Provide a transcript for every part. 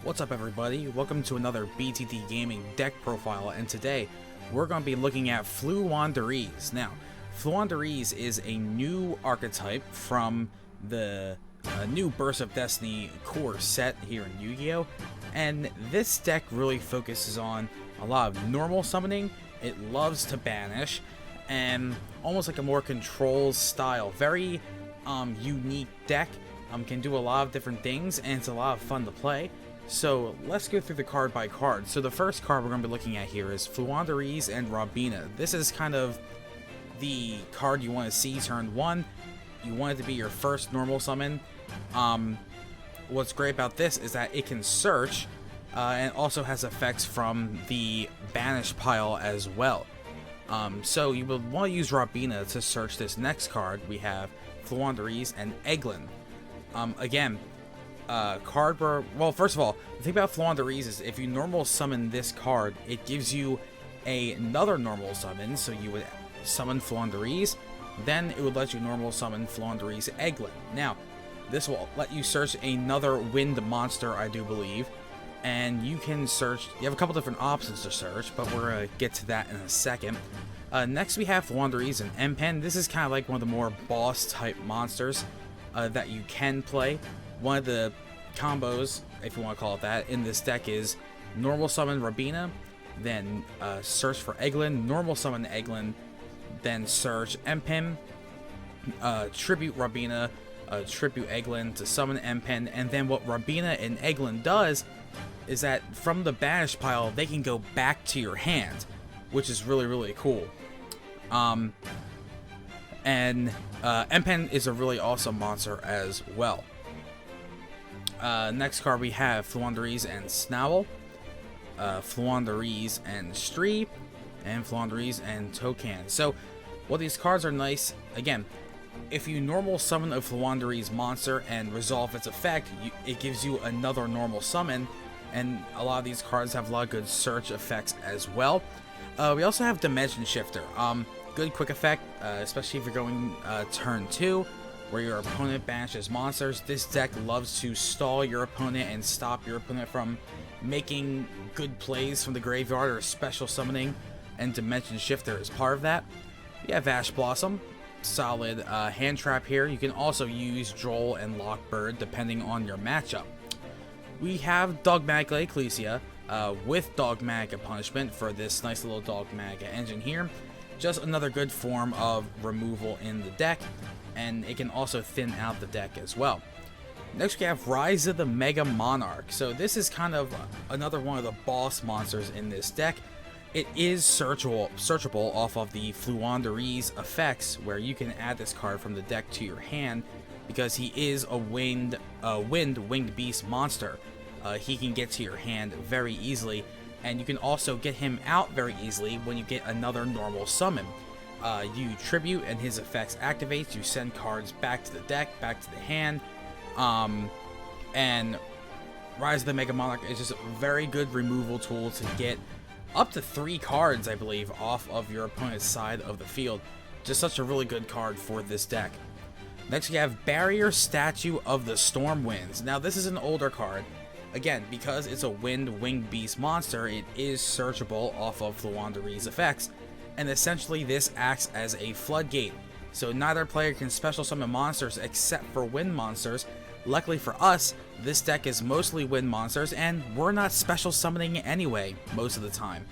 What's up everybody, welcome to another BTT Gaming deck profile, and today we're going to be looking at Floowandereeze. Now, Floowandereeze is a new archetype from the new Burst of Destiny core set here in Yu-Gi-Oh! And this deck really focuses on a lot of normal summoning. It loves to banish, and almost like a more control style. Very unique deck, can do a lot of different things, and it's a lot of fun to play. So let's go through the card by card. So the first card we're going to be looking at here is Floowandereeze and Robina. This is kind of the card you want to see turn 1. You want it to be your first normal summon. What's great about this is that it can search, and also has effects from the banish pile as well. So you would want to use Robina to search this next card. We have Floowandereeze and Eglin. Card where, well, first of all, the thing about Floowandereeze is if you normal summon this card, it gives you another normal summon. So you would summon Floowandereeze, then it would let you normal summon Floowandereeze Eglin. Now, this will let you search another wind monster, I do believe, and you can search. You have a couple different options to search, but we're gonna get to that in a second. Next, we have Floowandereeze and Impermanence. This is kind of like one of the more boss type monsters that you can play. One of the combos, if you want to call it that, in this deck is normal summon Robina, then search for Eglin, normal summon Eglin, then search Impermanence, tribute Robina, tribute Eglin to summon Impermanence, and then what Robina and Eglin does is that from the banish pile, they can go back to your hand, which is really, really cool. Impermanence is a really awesome monster as well. Next card we have Floowandereeze and Snowl, Floowandereeze and Stree, and Floowandereeze and Tokan. So, while these cards are nice, again, if you normal summon a Floowandereeze monster and resolve its effect, it gives you another normal summon, and a lot of these cards have a lot of good search effects as well. We also have Dimension Shifter. Good quick effect, especially if you're going turn 2. Where your opponent banishes monsters. This deck loves to stall your opponent and stop your opponent from making good plays from the graveyard or special summoning, and Dimension Shifter is part of that. We have Ash Blossom, solid hand trap here. You can also use Joel and Lockbird depending on your matchup. We have Dogmatic Ecclesia with Dogmatic Punishment for this nice little Dogmatic engine here. Just another good form of removal in the deck, and it can also thin out the deck as well. Next we have Rise of the Mega Monarch. So this is kind of another one of the boss monsters in this deck. It is searchable off of the Floowandereeze effects, where you can add this card from the deck to your hand because he is a winged beast monster. He can get to your hand very easily, and you can also get him out very easily when you get another normal summon. You tribute and his effects activates, you send cards back to the deck, back to the hand, and Rise of the Mega Monarch is just a very good removal tool to get up to 3 cards, I believe, off of your opponent's side of the field. Just such a really good card for this deck. Next we have Barrier Statue of the Stormwinds. Now this is an older card. Again, because it's a winged beast monster, it is searchable off of Floowandereeze effects. And essentially this acts as a floodgate, so neither player can special summon monsters except for wind monsters. Luckily for us, this deck is mostly wind monsters, and we're not special summoning anyway most of the time.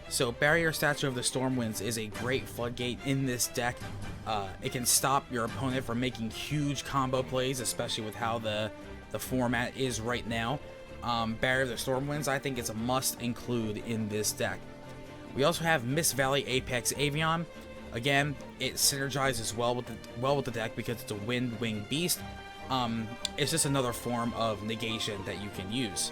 So Barrier Statue of the Stormwinds is a great floodgate in this deck. It can stop your opponent from making huge combo plays, especially with how the format is right now. Barrier of the Stormwinds, I think it's a must include in this deck. We also have Mist Valley Apex Avian. Again, it synergizes well with the deck because it's a winged beast. It's just another form of negation that you can use.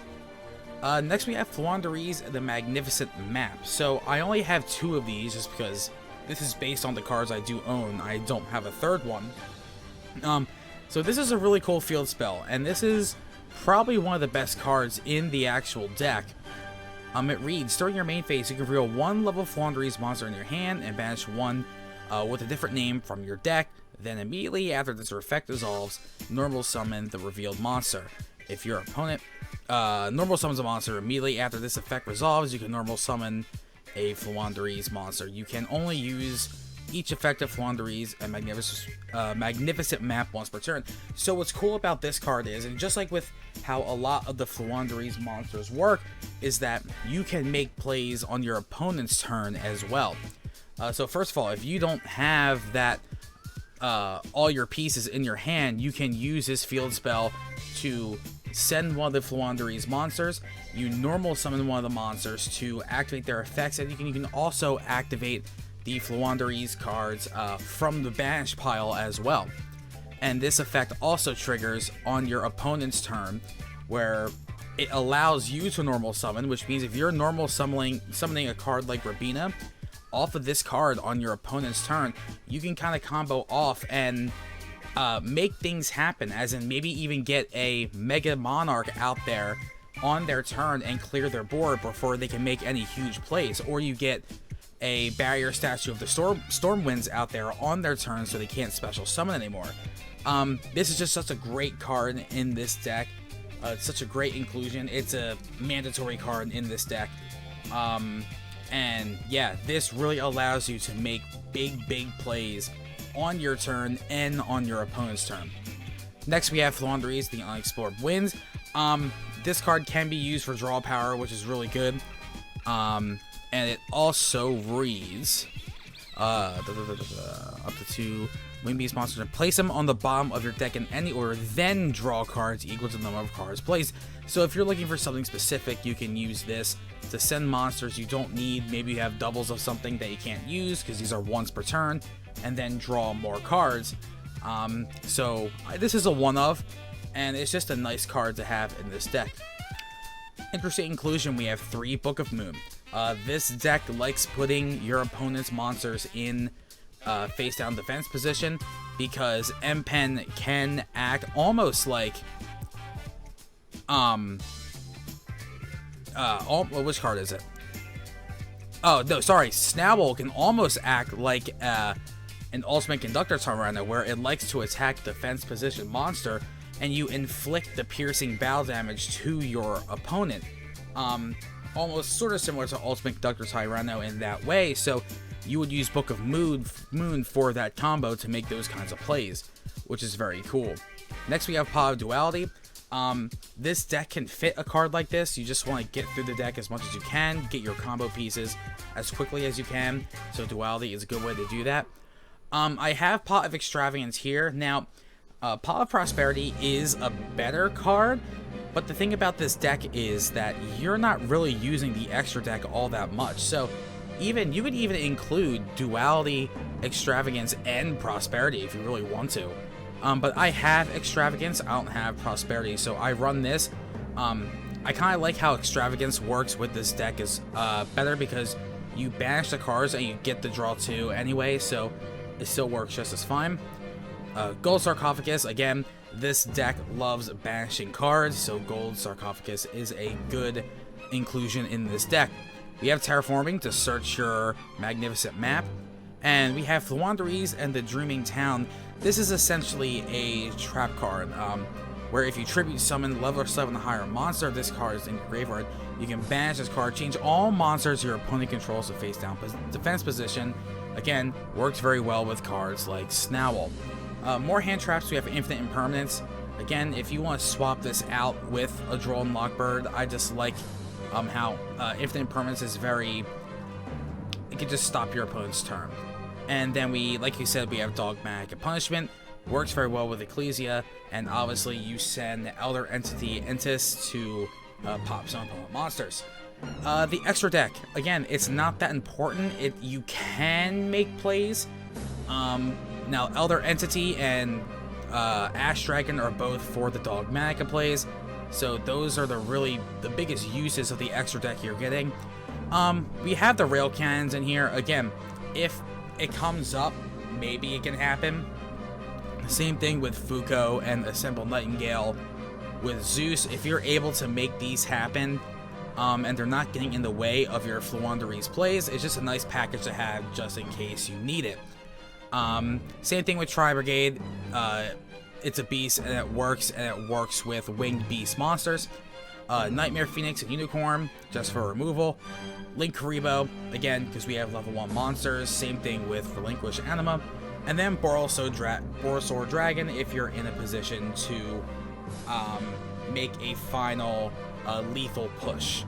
Next we have Floowandereeze the Magnificent Map. So I only have 2 of these just because this is based on the cards I do own. I don't have a third one. So this is a really cool field spell, and this is probably one of the best cards in the actual deck. It reads, during your main phase, you can reveal 1 level Floowandereeze monster in your hand and banish 1 with a different name from your deck. Then immediately after this effect dissolves, normal summon the revealed monster. if your opponent normal summons a monster, immediately after this effect resolves, you can normal summon a Floowandereeze monster. You can only use each effective Floowandereeze and Magnificent Map once per turn. So what's cool about this card is, and just like with how a lot of the Floowandereeze monsters work, is that you can make plays on your opponent's turn as well. So first of all, if you don't have that all your pieces in your hand, you can use this field spell to send one of the Floowandereeze monsters. You normal summon one of the monsters to activate their effects, and you can also activate the Floowandereeze cards from the banish pile as well. And this effect also triggers on your opponent's turn, where it allows you to normal summon, which means if you're normal summoning a card like Rabina off of this card on your opponent's turn, you can kind of combo off and make things happen, as in maybe even get a Mega Monarch out there on their turn and clear their board before they can make any huge plays, or you get a barrier statue of the Stormwinds out there on their turn so they can't special summon anymore. This is just such a great card in this deck. It's such a great inclusion. It's a mandatory card in this deck. And yeah, this really allows you to make big plays on your turn and on your opponent's turn. Next we have Floowandereeze, the Unexplored Winds. This card can be used for draw power, which is really good. And it also reads up to 2 Wing Beast monsters and place them on the bottom of your deck in any order, then draw cards equal to the number of cards placed. So if you're looking for something specific, you can use this to send monsters you don't need. Maybe you have doubles of something that you can't use because these are once per turn, and then draw more cards. So this is a one-of, and it's just a nice card to have in this deck. Interesting inclusion, we have 3 Book of Moon. This deck likes putting your opponent's monsters in face down defense position, because M-Pen can act almost like which card is it? Oh no, sorry, Snowball can almost act like an Ultimate Conductor Tyranno, where it likes to attack defense position monster and you inflict the piercing battle damage to your opponent. Almost sort of similar to Ultimate Conductor Tyranno in that way, so you would use Book of Moon for that combo to make those kinds of plays, which is very cool. Next we have Pot of Duality. This deck can fit a card like this. You just want to get through the deck as much as you can, get your combo pieces as quickly as you can, so Duality is a good way to do that. I have Pot of Extravagance here. Now, Pot of Prosperity is a better card, but the thing about this deck is that you're not really using the extra deck all that much. So you could even include Duality, Extravagance, and Prosperity if you really want to. But I have Extravagance, I don't have Prosperity, so I run this. I kind of like how Extravagance works with this deck is better, because you banish the cards and you get the draw 2 anyway, so it still works just as fine. Gold Sarcophagus, again, this deck loves banishing cards, so Gold Sarcophagus is a good inclusion in this deck. We have Terraforming to search your Magnificent Map, and we have Floowandereeze and the Dreaming Town. This is essentially a trap card, where if you tribute summon level 7 or higher monster, this card is in your graveyard. You can banish this card, change all monsters your opponent controls to face down defense position. Again, works very well with cards like Snowl. More hand traps, we have Infinite Impermanence. Again, if you want to swap this out with a Droll Lockbird, I just like how Infinite Impermanence is very... it can just stop your opponent's turn. And then we, like you said, we have Dogmatic Punishment. Works very well with Ecclesia, and obviously you send Elder Entity Entis to pop some opponent monsters. The extra deck, again, it's not that important. You can make plays. Now, Elder Entity and Ash Dragon are both for the Dogmatica plays, so those are the biggest uses of the extra deck you're getting. We have the Rail Cannons in here. Again, if it comes up, maybe it can happen. Same thing with Fuko and Assemble Nightingale. With Zeus, if you're able to make these happen, and they're not getting in the way of your Floowandereeze plays, it's just a nice package to have just in case you need it. Same thing with Tri Brigade. it's a beast and it works with winged beast monsters. Nightmare Phoenix and Unicorn, just for removal. Link Karibo, again, because we have level 1 monsters. Same thing with Relinquish Anima. And then Borosaur Dragon, if you're in a position to make a final lethal push.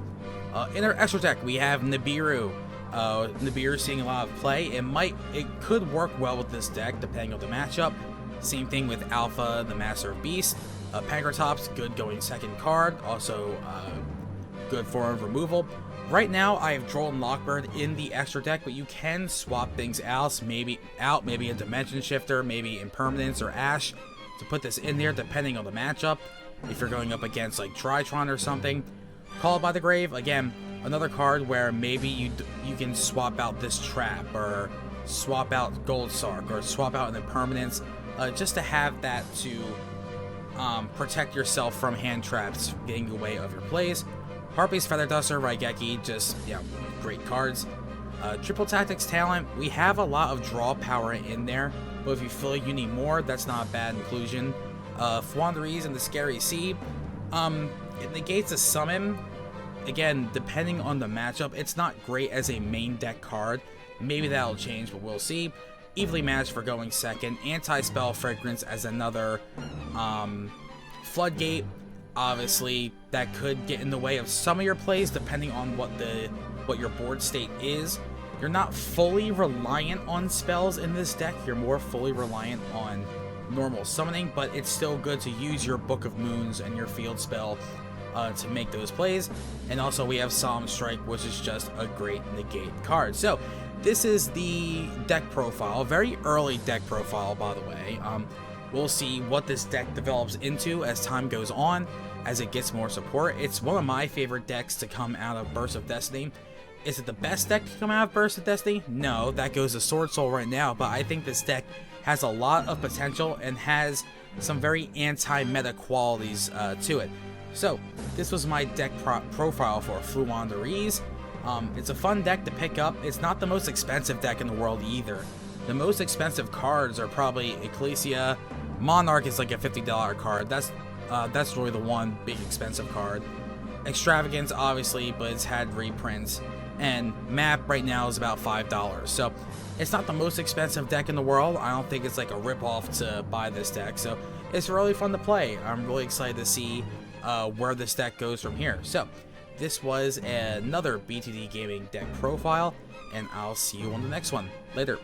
In our extra deck, we have Nibiru. Nibiru seeing a lot of play. It could work well with this deck, depending on the matchup. Same thing with Alpha, the Master of Beast. Pankratops, good going second card, also good for removal. Right now, I have Droll and Lockbird in the extra deck, but you can swap things out, maybe a Dimension Shifter, maybe Impermanence or Ash, to put this in there, depending on the matchup. If you're going up against like Tritron or something. Called by the Grave, again, another card where maybe you can swap out this Trap, or swap out Gold Sark, or swap out an Impermanence, just to have that to protect yourself from hand traps getting in the way of your plays. Harpy's Feather Duster, Raigeki, just, yeah, great cards. Triple Tactics Talent, we have a lot of draw power in there, but if you feel like you need more, that's not a bad inclusion. Floowandereeze and the Scary Sea, it negates a summon. Again, depending on the matchup, it's not great as a main deck card. Maybe that'll change, but we'll see. Evilly Matched for going second. Anti-Spell Fragrance as another Floodgate. Obviously, that could get in the way of some of your plays, depending on what your board state is. You're not fully reliant on spells in this deck. You're more fully reliant on normal summoning, but it's still good to use your Book of Moons and your Field Spell to make those plays. And also we have Solemn Strike, which is just a great negate card. So this is the deck profile, very early deck profile, by the way. We'll see what this deck develops into as time goes on, as it gets more support. It's one of my favorite decks to come out of Burst of Destiny. Is it the best deck to come out of Burst of Destiny? No, that goes to Sword Soul right now, but I think this deck has a lot of potential and has some very anti-meta qualities to it. So, this was my deck profile for Floowandereeze. It's a fun deck to pick up. It's not the most expensive deck in the world either. The most expensive cards are probably Ecclesia. Monarch is like a $50 card. That's really the one big expensive card. Extravagance, obviously, but it's had reprints. And Map right now is about $5. So, it's not the most expensive deck in the world. I don't think it's like a ripoff to buy this deck. So, it's really fun to play. I'm really excited to see where this deck goes from here. So, this was another BTD Gaming deck profile, and I'll see you on the next one. Later.